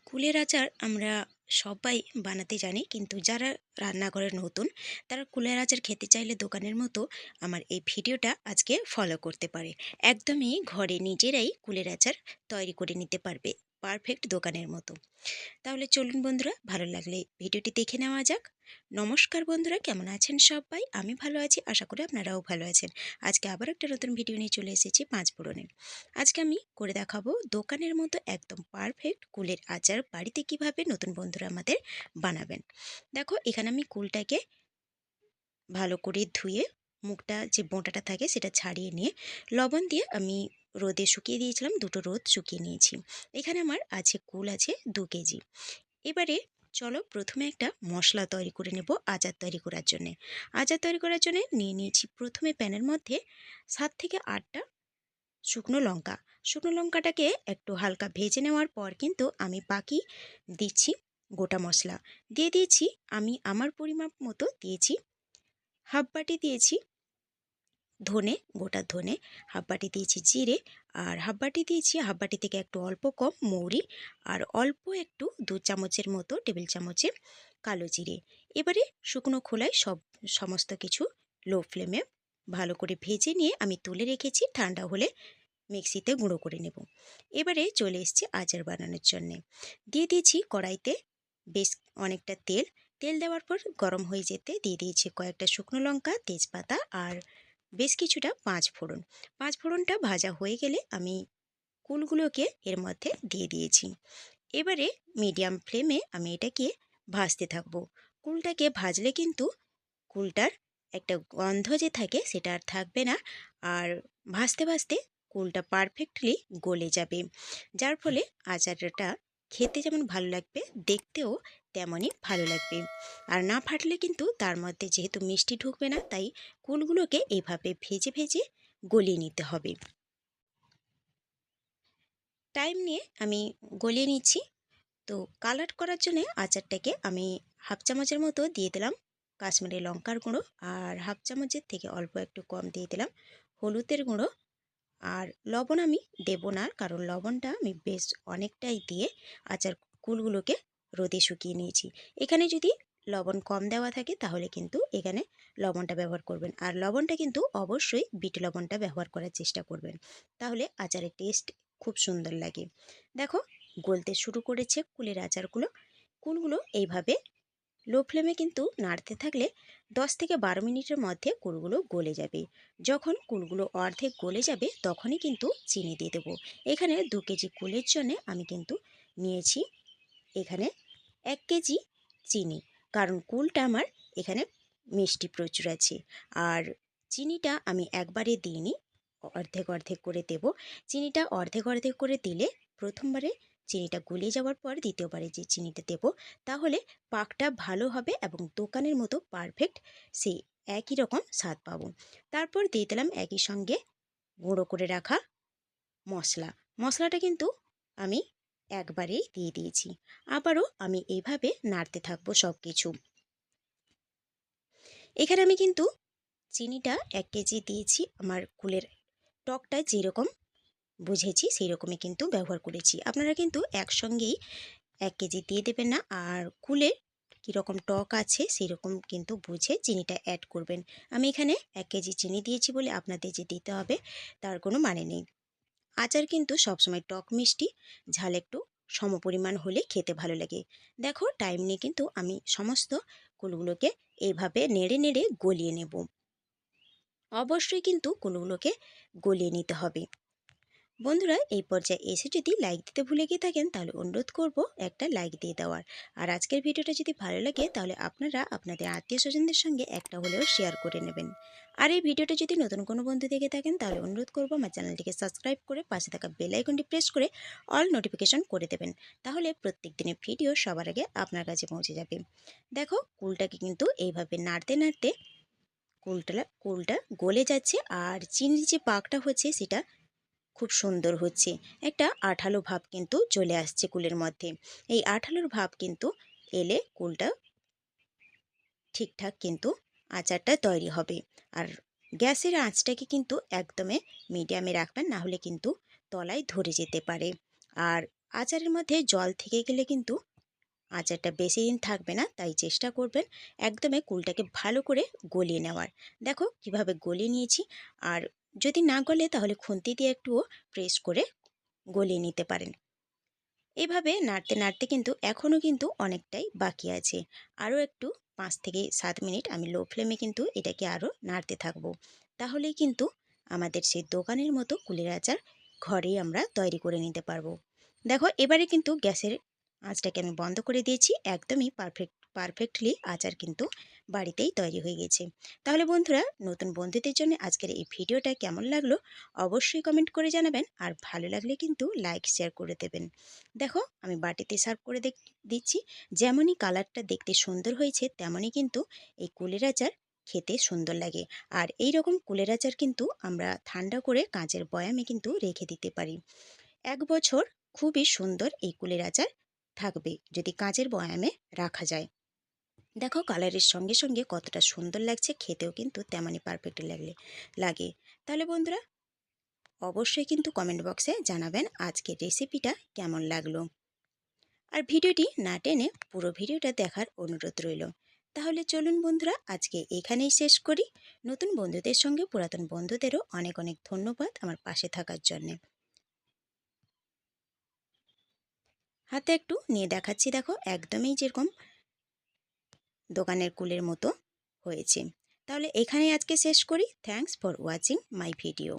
কুলের আচার আমরা সবাই বানাতে জানি, কিন্তু যারা রান্নাঘরে নতুন তারা কুলের আচার খেতে চাইলে দোকানের মতো আমার এই ভিডিওটা আজকে ফলো করতে পারে। একদমই ঘরে নিজেরাই কুলের আচার তৈরি করে নিতে পারবে, পারফেক্ট দোকানের মতো। তাহলে চলুন বন্ধুরা, ভালো লাগলে ভিডিওটি দেখে নেওয়া যাক। নমস্কার বন্ধুরা, কেমন আছেন সবাই? আমি ভালো আছি, আশা করি আপনারাও ভালো আছেন। আজকে আবার একটা নতুন ভিডিও নিয়ে চলে এসেছি পাঁচ ফোড়নে। আজকে আমি করে দেখাবো দোকানের মতো একদম পারফেক্ট কুলের আচার বাড়িতে কিভাবে নতুন বন্ধুরা আমাদের বানাবেন। দেখো, এখানে আমি কুলটাকে ভালো করে ধুয়ে মুখটা যে বোঁটাটা থাকে সেটা ছাড়িয়ে নিয়ে লবণ দিয়ে আমি রোদে শুকিয়ে দিয়েছিলাম, দুটো রোদ শুকিয়ে নিয়েছি। এখানে আমার আছে কুল আছে 2 কেজি। এবারে চলো প্রথমে একটা মশলা তৈরি করে নেব আচার তৈরি করার জন্যে। আচার তৈরি করার জন্য নিয়ে নিয়েছি প্রথমে প্যানের মধ্যে 7 থেকে 8টা শুকনো লঙ্কা। শুকনো লঙ্কাটাকে একটু হালকা ভেজে নেওয়ার পর কিন্তু আমি বাকি দিচ্ছি গোটা মশলা। দিয়ে দিয়েছি আমি আমার পরিমাপ মতো দিয়েছি হাফ বাটি দিয়েছি ধনে, গোটা ধনে, হাফ বাটি দিয়েছি জিরে, আর হাফ বাটি দিয়েছি, হাফ বাটি থেকে একটু অল্প কম মৌরি, আর অল্প একটু 2 চামচের মতো টেবিল চামচে কালো জিরে। এবারে শুকনো খোলায় সমস্ত কিছু লো ফ্লেমে ভালো করে ভেজে নিয়ে আমি তুলে রেখেছি, ঠান্ডা হলে মিক্সিতে গুঁড়ো করে নেব। এবারে চলে এসেছি আচার বানানোর জন্যে। দিয়ে দিয়েছি কড়াইতে বেশ অনেকটা তেল। তেল দেওয়ার পর গরম হয়ে যেতে দিয়ে দিয়েছি কয়েকটা শুকনো লঙ্কা, তেজপাতা আর বেশ কিছুটা পাঁচ ফোড়ন। পাঁচ ফোড়নটা ভাজা হয়ে গেলে আমি কুলগুলোকে এর মধ্যে দিয়ে দিয়েছি। এবারে মিডিয়াম ফ্লেমে আমি এটাকে ভাজতে থাকবো। কুলটাকে ভাজলে কিন্তু কুলটার একটা গন্ধ যে থাকে সেটা আর থাকবে না, আর ভাজতে ভাজতে কুলটা পারফেক্টলি গলে যাবে, যার ফলে আচারটা খেতে যেমন ভালো লাগবে, দেখতেও তেমনই ভালো লাগবে। আর না ফাটলে কিন্তু তার মধ্যে যেহেতু মিষ্টি ঢুকবে না, তাই কুলগুলোকে এভাবে ভেজে ভেজে গলিয়ে নিতে হবে। টাইম নিয়ে আমি গলিয়ে নিচ্ছি। তো কালার করার জন্য আচারটাকে আমি হাফ চামচের মতো দিয়ে দিলাম কাশ্মীরি লঙ্কার গুঁড়ো, আর হাফ চামচের থেকে অল্প একটু কম দিয়ে দিলাম হলুদের গুঁড়ো। আর লবণ আমি দেব না, কারণ লবণটা আমি বেশ অনেকটাই দিয়ে আচার কুলগুলোকে রোদে শুকিয়ে নিয়েছি। এখানে যদি লবণ কম দেওয়া থাকে তাহলে কিন্তু এখানে লবণটা ব্যবহার করবেন, আর লবণটা কিন্তু অবশ্যই বিট লবণটা ব্যবহার করার চেষ্টা করবেন, তাহলে আচারের টেস্ট খুব সুন্দর লাগে। দেখো, গলতে শুরু করেছে কুলের আচারগুলো। কুলগুলো এইভাবে লো ফ্লেমে কিন্তু নাড়তে থাকলে 10 থেকে 12 মিনিটের মধ্যে কুলগুলো গলে যাবে। যখন কুলগুলো অর্ধেক গলে যাবে তখনই কিন্তু চিনি দিয়ে দেবো। এখানে 2 কেজি কুলের জন্য আমি কিন্তু নিয়েছি এখানে 1 কেজি চিনি, কারণ কুলটা আমার এখানে মিষ্টি প্রচুর আছে। আর চিনিটা আমি একবারে দিইনি, অর্ধেক অর্ধেক করে দেব। চিনিটা অর্ধেক অর্ধেক করে দিলে প্রথমবারে চিনিটা গলে যাওয়ার পর দ্বিতীয়বারে যে চিনিটা দেব, তাহলে পাকটা ভালো হবে এবং দোকানের মতো পারফেক্ট সেই একই রকম স্বাদ পাবো। তারপর দিয়ে দিলাম একই সঙ্গে গুঁড়ো করে রাখা মশলা। মশলাটা কিন্তু আমি একবারেই দিয়ে দিয়েছি। আবারও আমি এইভাবে নাড়তে থাকবো সব কিছু। এখানে আমি কিন্তু চিনিটা 1 কেজি দিয়েছি, আমার কুলের টকটা যেরকম বুঝেছি সেই রকমই কিন্তু ব্যবহার করেছি। আপনারা কিন্তু একসঙ্গেই 1 কেজি দিয়ে দেবেন না, আর কুলের কীরকম টক আছে সেই রকম কিন্তু বুঝে চিনিটা অ্যাড করবেন। আমি এখানে 1 কেজি চিনি দিয়েছি বলে আপনাদের যে দিতে হবে তার কোনো মানে নেই। আচার কিন্তু সবসময় টক মিষ্টি ঝাল একটু সমপরিমাণ হলে খেতে ভালো লাগে। দেখো, টাইম নিয়ে কিন্তু আমি সমস্ত কুলগুলোকে এইভাবে নেড়ে নেড়ে গলিয়ে নেব। অবশ্যই কিন্তু কুলগুলোকে গলিয়ে নিতে হবে। বন্ধুরা, এই পর্যায়ে এসে যদি লাইক দিতে ভুলে গিয়ে থাকেন তাহলে অনুরোধ করব একটা লাইক দিয়ে দেওয়ার। আর আজকের ভিডিওটা যদি ভালো লাগে তাহলে আপনারা আপনাদের আত্মীয় স্বজনদের সঙ্গে একটা হলেও শেয়ার করে নেবেন। আর এই ভিডিওটা যদি নতুন কোনো বন্ধু দেখে থাকেন তাহলে অনুরোধ করব আমার চ্যানেলটিকে সাবস্ক্রাইব করে পাশে থাকা বেল আইকনটি প্রেস করে অল নোটিফিকেশন করে দেবেন, তাহলে প্রত্যেক দিনের ভিডিও সবার আগে আপনার কাছে পৌঁছে যাবে। দেখো, কুলটাকে কিন্তু এইভাবে নাড়তে নাড়তে কুলটা গলে যাচ্ছে, আর চিনির যে পাকটা হচ্ছে সেটা খুব সুন্দর হচ্ছে। একটা আঠালো ভাব কিন্তু চলে আসছে কুলের মধ্যে। এই আঠালোর ভাব কিন্তু এলে কুলটা ঠিকঠাক কিন্তু আচারটা তৈরি হবে। আর গ্যাসের আঁচটাকে কিন্তু একদমে মিডিয়ামে রাখবেন, না হলে কিন্তু তলায় ধরে যেতে পারে। আর আচারের মধ্যে জল থেকে গেলে কিন্তু আচারটা বেশি দিন থাকবে না, তাই চেষ্টা করবেন একদমই কুলটাকে ভালো করে গলিয়ে নেওয়ার। দেখো কিভাবে গলিয়ে নিয়েছি। আর যদি না গলে তাহলে খুন্তি দিয়ে একটুও প্রেস করে গলিয়ে নিতে পারেন। এভাবে নাড়তে নাড়তে কিন্তু এখনও কিন্তু অনেকটাই বাকি আছে। আরও একটু 5 থেকে 7 মিনিট আমি লো ফ্লেমে কিন্তু এটাকে আরও নাড়তে থাকবো। তাহলেই কিন্তু আমাদের সেই দোকানের মতো কুলের আচার ঘরেই আমরা তৈরি করে নিতে পারবো। দেখো এবারে কিন্তু গ্যাসের আঁচটাকে আমি বন্ধ করে দিয়েছি। একদমই পারফেক্টলি আচার কিন্তু বাড়িতেই তৈরি হয়ে গেছে। তাহলে বন্ধুরা, নতুন বন্ধুদের জন্য আজকের এই ভিডিওটা কেমন লাগলো অবশ্যই কমেন্ট করে জানাবেন। আর ভালো লাগলে কিন্তু লাইক শেয়ার করে দেবেন। দেখো আমি বাটিতে সার্ভ করে দিচ্ছি। যেমনই কালারটা দেখতে সুন্দর হয়েছে তেমনই কিন্তু এই কুলের আচার খেতে সুন্দর লাগে। আর এই রকম কুলের আচার কিন্তু আমরা ঠান্ডা করে কাঁচের বয়ামে কিন্তু রেখে দিতে পারি। 1 বছর খুবই সুন্দর এই কুলের আচার থাকবে যদি কাঁচের বয়ামে রাখা যায়। দেখো কালারের সঙ্গে সঙ্গে কতটা সুন্দর লাগছে, খেতেও কিন্তু তেমনই পারফেক্ট লাগে। তাহলে বন্ধুরা, অবশ্যই কিন্তু কমেন্ট বক্সে জানাবেন আজকের রেসিপিটা কেমন লাগলো। আর ভিডিওটি না টেনে পুরো ভিডিওটা দেখার অনুরোধ রইল। তাহলে চলুন বন্ধুরা, আজকে এখানেই শেষ করি। নতুন বন্ধুদের সঙ্গে পুরাতন বন্ধুদেরও অনেক অনেক ধন্যবাদ আমার পাশে থাকার জন্যে। হাতে একটু নিয়ে দেখাচ্ছি, দেখো একদমই যেরকম দোকানের কুলের মতো হয়েছে। তাহলে এখানেই আজকে শেষ করি। Thanks for watching my video.